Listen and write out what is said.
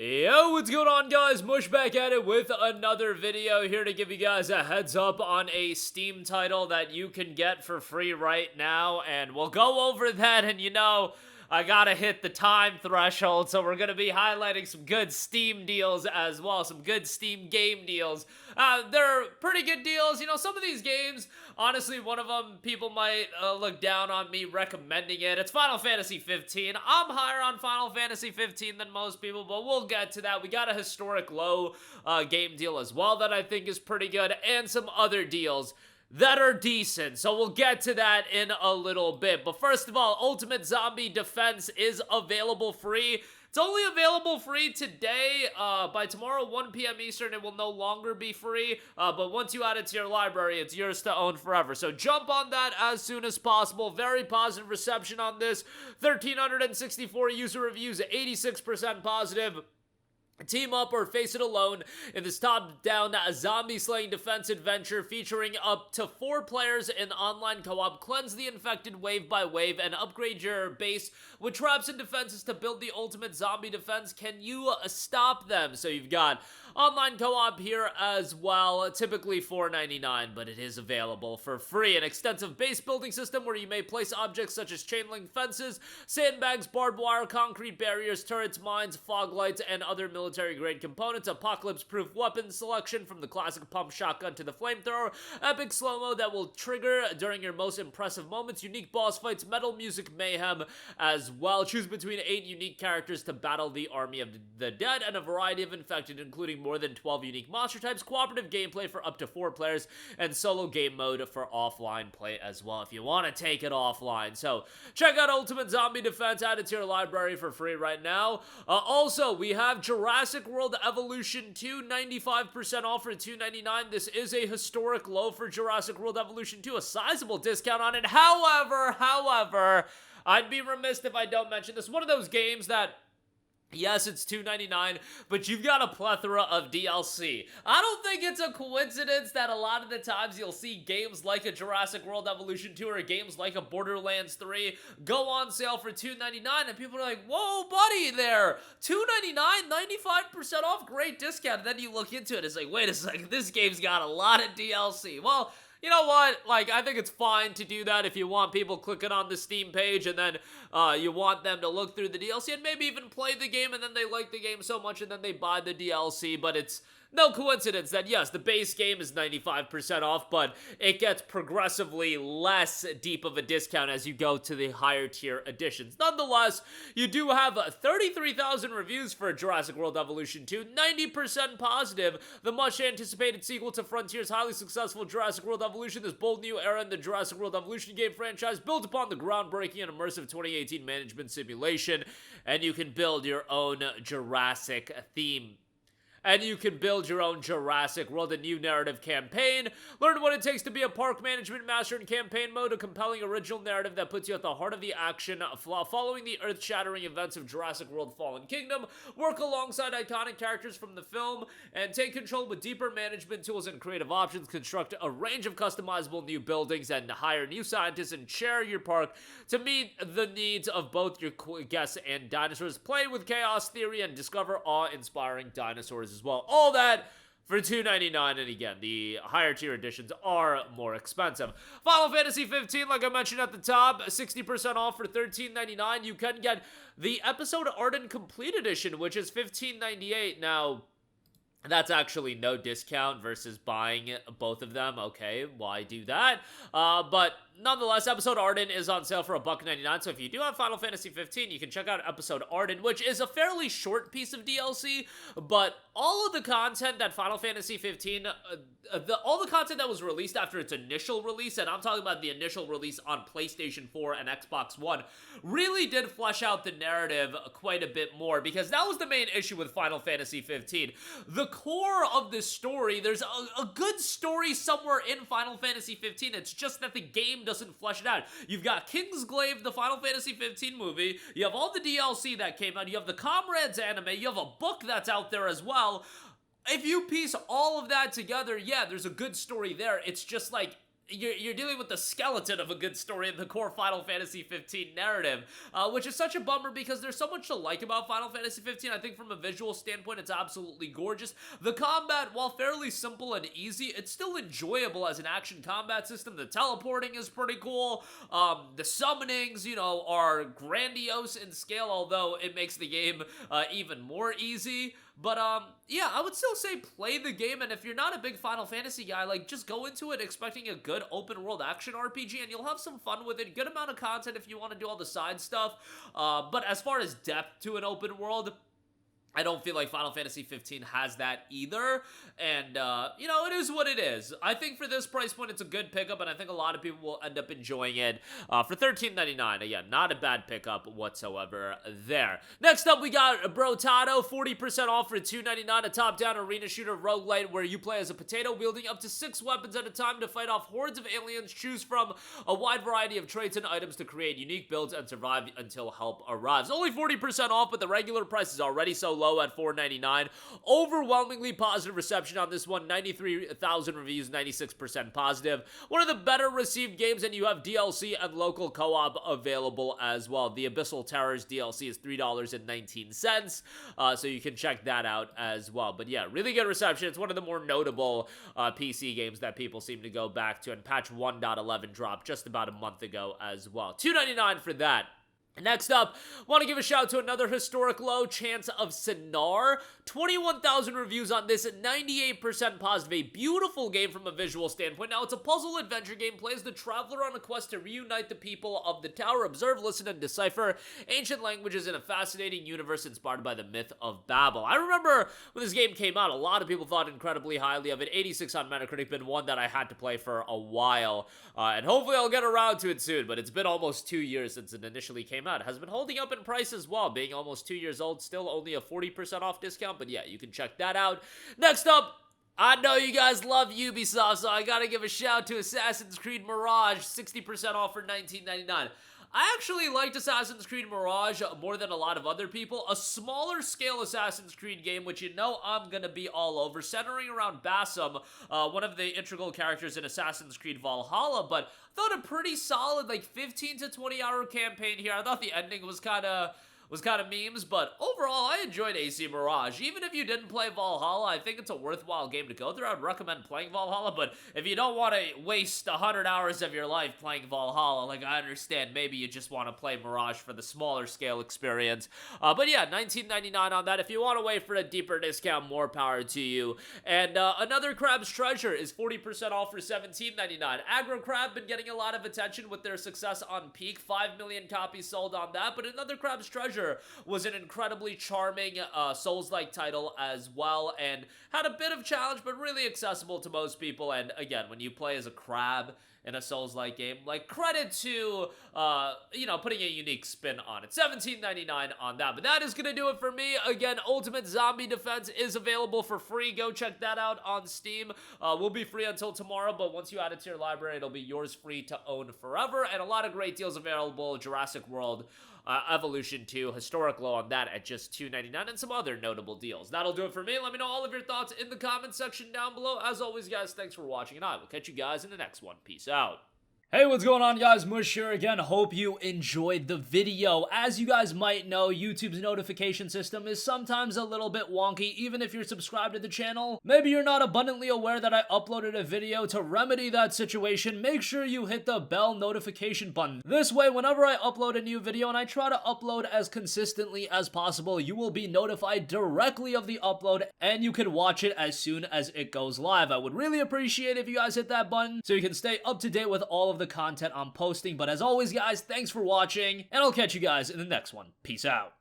Yo, what's going on, guys? Mush back at it with another video, here to give you guys a heads up on a Steam title that you can get for free right now, and we'll go over that. And I gotta hit the time threshold, so we're gonna be highlighting some good Steam deals as well, some good Steam game deals. They're pretty good deals. Some of these games, honestly, one of them, people might look down on me recommending it. It's Final Fantasy 15. I'm higher on Final Fantasy 15 than most people, but we'll get to that. We got a historic low game deal as well that I think is pretty good, and some other deals that are decent, so we'll get to that in a little bit. But first of all, Ultimate Zombie Defense is available free. It's only available free today. By tomorrow, 1 p.m. Eastern, it will no longer be free. But once you add it to your library, it's yours to own forever. So jump on that as soon as possible. Very positive reception on this. 1,364 user reviews, 86% positive. Team up or face it alone in this top-down zombie-slaying defense adventure featuring up to 4 players in online co-op. Cleanse the infected wave by wave and upgrade your base with traps and defenses to build the ultimate zombie defense. Can you stop them? So you've got online co-op here as well, typically $4.99, but it is available for free. An extensive base building system where you may place objects such as chain link fences, sandbags, barbed wire, concrete barriers, turrets, mines, fog lights, and other military-grade components. Apocalypse-proof weapon selection from the classic pump shotgun to the flamethrower. Epic slow-mo that will trigger during your most impressive moments. Unique boss fights, metal music mayhem as well. Choose between 8 unique characters to battle the army of the dead and a variety of infected, including more than 12 unique monster types. Cooperative gameplay for up to 4 players and solo game mode for offline play as well if you want to take it offline. So check out Ultimate Zombie Defense, add it to your library for free right now. Also, we have Jurassic World Evolution 2, 95% off for $2.99. This is a historic low for Jurassic World Evolution 2, a sizable discount on it. However, I'd be remiss if I don't mention this. One of those games that, yes, it's $2.99, but you've got a plethora of DLC. I don't think it's a coincidence that a lot of the times you'll see games like a Jurassic World Evolution 2 or games like a Borderlands 3 go on sale for $2.99, and people are like, whoa, buddy, there, $2.99, 95% off, great discount. And then you look into it, it's like, wait a second, this game's got a lot of DLC. Well, you know what, I think it's fine to do that if you want people clicking on the Steam page and then you want them to look through the DLC and maybe even play the game, and then they like the game so much and then they buy the DLC. But it's no coincidence that, yes, the base game is 95% off, but it gets progressively less deep of a discount as you go to the higher tier editions. Nonetheless, you do have 33,000 reviews for Jurassic World Evolution 2, 90% positive. The much anticipated sequel to Frontier's highly successful Jurassic World Evolution, this bold new era in the Jurassic World Evolution game franchise, built upon the groundbreaking and immersive 2018 management simulation, and you can build your own Jurassic theme. And you can build your own Jurassic World, a new narrative campaign. Learn what it takes to be a park management master in campaign mode, a compelling original narrative that puts you at the heart of the action following the earth-shattering events of Jurassic World Fallen Kingdom. Work alongside iconic characters from the film and take control with deeper management tools and creative options. Construct a range of customizable new buildings and hire new scientists and share your park to meet the needs of both your guests and dinosaurs. Play with chaos theory and discover awe-inspiring dinosaurs as well. All that for $2.99, and again, the higher tier editions are more expensive. Final Fantasy 15, like I mentioned at the top, 60% off for $13.99. You can get the Episode Arden Complete Edition, which is $15.98. Now, that's actually no discount versus buying both of them. Okay, why do that? But nonetheless, Episode Arden is on sale for $1.99, so if you do have Final Fantasy 15, you can check out Episode Arden, which is a fairly short piece of DLC, but all of the content that Final Fantasy 15, all the content that was released after its initial release, and I'm talking about the initial release on PlayStation 4 and Xbox One, really did flesh out the narrative quite a bit more, because that was the main issue with Final Fantasy 15. The core of this story, there's a good story somewhere in Final Fantasy 15, it's just that the game doesn't flesh it out. You've got Kingsglaive, the Final Fantasy 15 movie, you have all the DLC that came out, you have the Comrades anime, you have a book that's out there as well. If you piece all of that together, yeah, there's a good story there. It's just like, you're dealing with the skeleton of a good story in the core Final Fantasy 15 narrative, which is such a bummer because there's so much to like about Final Fantasy 15. I think from a visual standpoint, it's absolutely gorgeous. The combat, while fairly simple and easy, it's still enjoyable as an action combat system. The teleporting is pretty cool. The summonings, you know, are grandiose in scale, although it makes the game even more easy. But, yeah, I would still say play the game, and if you're not a big Final Fantasy guy, like, just go into it expecting a good open-world action RPG, and you'll have some fun with it. Good amount of content if you want to do all the side stuff, but as far as depth to an open world, I don't feel like Final Fantasy 15 has that either, and, you know, it is what it is. I think for this price point, it's a good pickup, and I think a lot of people will end up enjoying it. For $13.99, again, not a bad pickup whatsoever there. Next up, we got Brotato, 40% off for $2.99, a top-down arena shooter roguelite where you play as a potato wielding up to 6 weapons at a time to fight off hordes of aliens, choose from a wide variety of traits and items to create unique builds and survive until help arrives. Only 40% off, but the regular price is already so low at $4.99. Overwhelmingly positive reception on this one. 93,000 reviews, 96% positive. One of the better received games, and you have DLC and local co-op available as well. The Abyssal Terrors DLC is $3.19, so you can check that out as well. But yeah, really good reception. It's one of the more notable PC games that people seem to go back to, and patch 1.11 dropped just about a month ago as well. $2.99 for that. Next up, want to give a shout out to another historic low, Chants of Sennaar. 21,000 reviews on this, 98% positive. A beautiful game from a visual standpoint. Now, it's a puzzle adventure game. Plays the traveler on a quest to reunite the people of the tower, observe, listen, and decipher ancient languages in a fascinating universe inspired by the myth of Babel. I remember when this game came out, a lot of people thought incredibly highly of it. 86 on Metacritic, been one that I had to play for a while, and hopefully I'll get around to it soon, but it's been almost 2 years since it initially came out. It has been holding up in price as well, being almost 2 years old, still only a 40% off discount, but yeah, you can check that out. Next up, I know you guys love Ubisoft, so I gotta give a shout to Assassin's Creed Mirage, 60% off for $19.99. I actually liked Assassin's Creed Mirage more than a lot of other people. A smaller scale Assassin's Creed game, which you know I'm gonna be all over, centering around Basim, one of the integral characters in Assassin's Creed Valhalla, but I thought a pretty solid, like, 15 to 20 hour campaign here. I thought the ending was kind of memes, but overall, I enjoyed AC Mirage. Even if you didn't play Valhalla, I think it's a worthwhile game to go through. I'd recommend playing Valhalla, but if you don't want to waste 100 hours of your life playing Valhalla, like, I understand, maybe you just want to play Mirage for the smaller scale experience. But yeah, $19.99 on that. If you want to wait for a deeper discount, more power to you. And Another Crab's Treasure is 40% off for $17.99. Aggro Crab been getting a lot of attention with their success on Peak. 5 million copies sold on that, but Another Crab's Treasure was an incredibly charming Souls-like title as well, and had a bit of challenge, but really accessible to most people. And again, when you play as a crab in a Souls-like game, like, credit to, you know, putting a unique spin on it. $17.99 on that, but that is gonna do it for me. Again, Ultimate Zombie Defense is available for free. Go check that out on Steam. Will be free until tomorrow, but once you add it to your library, it'll be yours free to own forever, and a lot of great deals available. Jurassic World Evolution 2, historic low on that at just $2.99, and some other notable deals. That'll do it for me. Let me know all of your thoughts in the comment section down below. As always, guys, thanks for watching, and I will catch you guys in the next one. Peace out. Hey, what's going on, guys? Mush here again. Hope you enjoyed the video. As you guys might know, YouTube's notification system is sometimes a little bit wonky, even if you're subscribed to the channel. Maybe you're not abundantly aware that I uploaded a video. To remedy that situation, make sure you hit the bell notification button. This way, whenever I upload a new video, and I try to upload as consistently as possible, you will be notified directly of the upload, and you can watch it as soon as it goes live. I would really appreciate if you guys hit that button so you can stay up to date with all of the content I'm posting. But as always, guys, thanks for watching, and I'll catch you guys in the next one. Peace out.